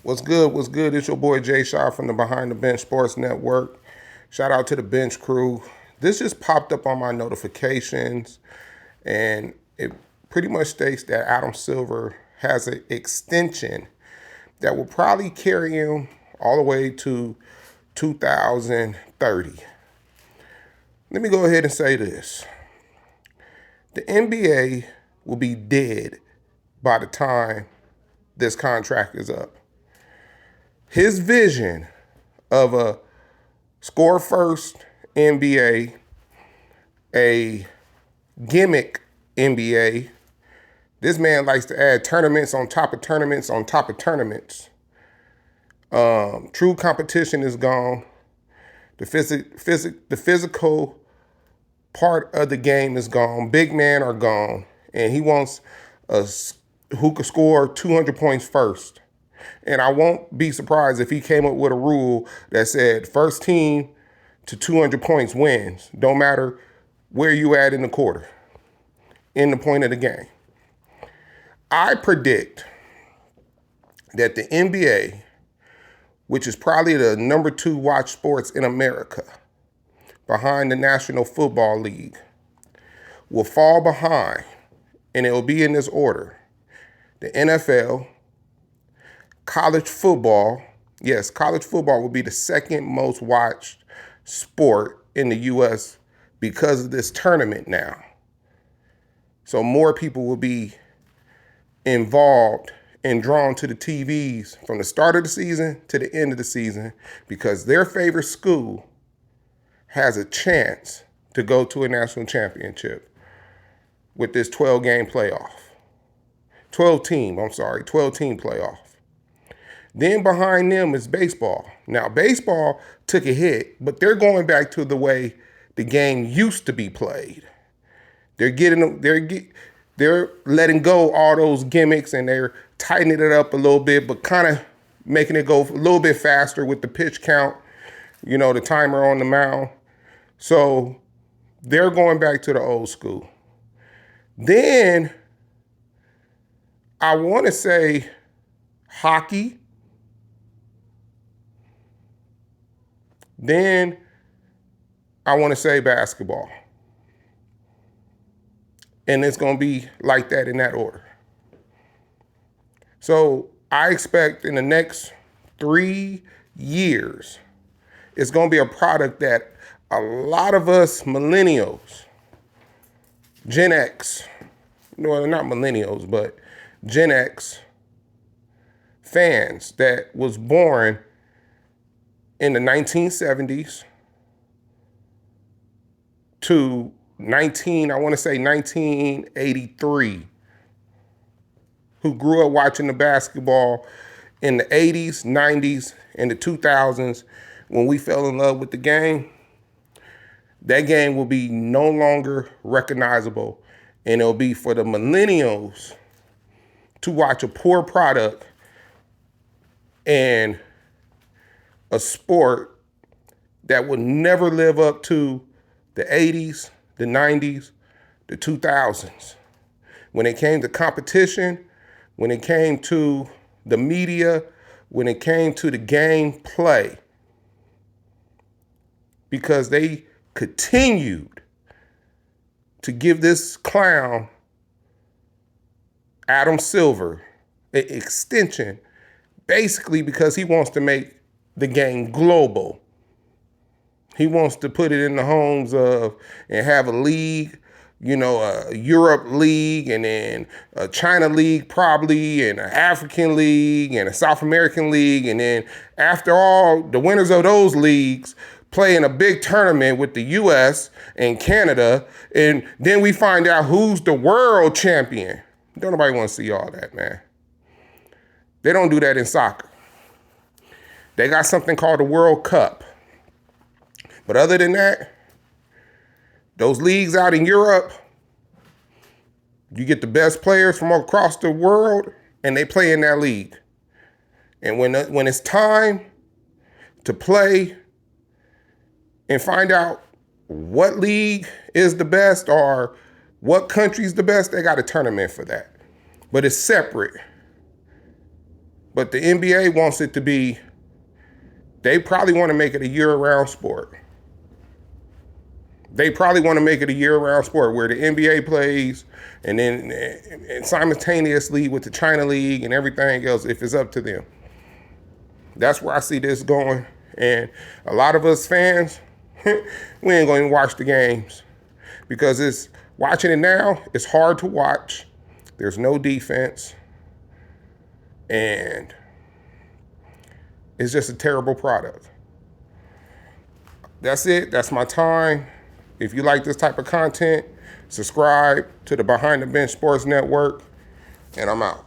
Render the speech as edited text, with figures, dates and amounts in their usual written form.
What's good? What's good? It's your boy Jay Shaw from the Behind the Bench Sports Network. Shout out to the bench crew. This just popped up on my notifications, and it pretty much states that Adam Silver has an extension that will probably carry him all the way to 2030. Let me go ahead and say this. The NBA will be dead by the time this contract is up. His vision of a score first NBA, a gimmick NBA. This man likes to add tournaments on top of tournaments on top of tournaments. True competition is gone. The physical part of the game is gone. Big men are gone. And he wants us who could score 200 points first. And I won't be surprised if he came up with a rule that said first team to 200 points wins. Don't matter where you at in the quarter, in the point of the game. I predict that the NBA, which is probably the number 2 watch sports in America, behind the National Football League, will fall behind, and it will be in this order. The NFL, college football. Yes, college football will be the second most watched sport in the U.S. because of this tournament now. So more people will be involved and drawn to the TVs from the start of the season to the end of the season because their favorite school has a chance to go to a national championship with this 12-game playoff. 12-team playoff. Then behind them is baseball. Now, baseball took a hit, but they're going back to the way the game used to be played. They're letting go all those gimmicks and they're tightening it up a little bit, but kind of making it go a little bit faster with the pitch count, the timer on the mound. So they're going back to the old school. Then I want to say hockey. Then I want to say basketball. And it's going to be like that in that order. So I expect in the next 3 years, it's going to be a product that a lot of us millennials, Gen X, well, not millennials, but Gen X fans that was born in the 1970s to 1983, who grew up watching the basketball in the 80s, 90s, and the 2000s when we fell in love with the game. That game will be no longer recognizable, and it'll be for the millennials to watch a poor product and a sport that would never live up to the 80s, the 90s, the 2000s. When it came to competition, when it came to the media, when it came to the game play, because they continued to give this clown, Adam Silver, an extension, basically because he wants to make the game global. He wants to put it in the homes of and have a league, a Europe league, and then a China league probably, and an African league, and a South American league. And then after all, the winners of those leagues play in a big tournament with the US and Canada. And then we find out who's the world champion. Don't nobody want to see all that, man. They don't do that in soccer. They got something called the World Cup. But other than that, those leagues out in Europe, you get the best players from across the world, and they play in that league. And when it's time to play and find out what league is the best or what country's the best, they got a tournament for that. But it's separate. But the NBA wants it to be, they probably want to make it a year-round sport. They probably want to make it a year-round sport where the NBA plays and then and simultaneously with the China League and everything else if it's up to them. That's where I see this going. And a lot of us fans, we ain't going to watch the games because it's watching it now, it's hard to watch. There's no defense. And it's just a terrible product. That's it. That's my time. If you like this type of content, subscribe to the Behind the Bench Sports Network, and I'm out.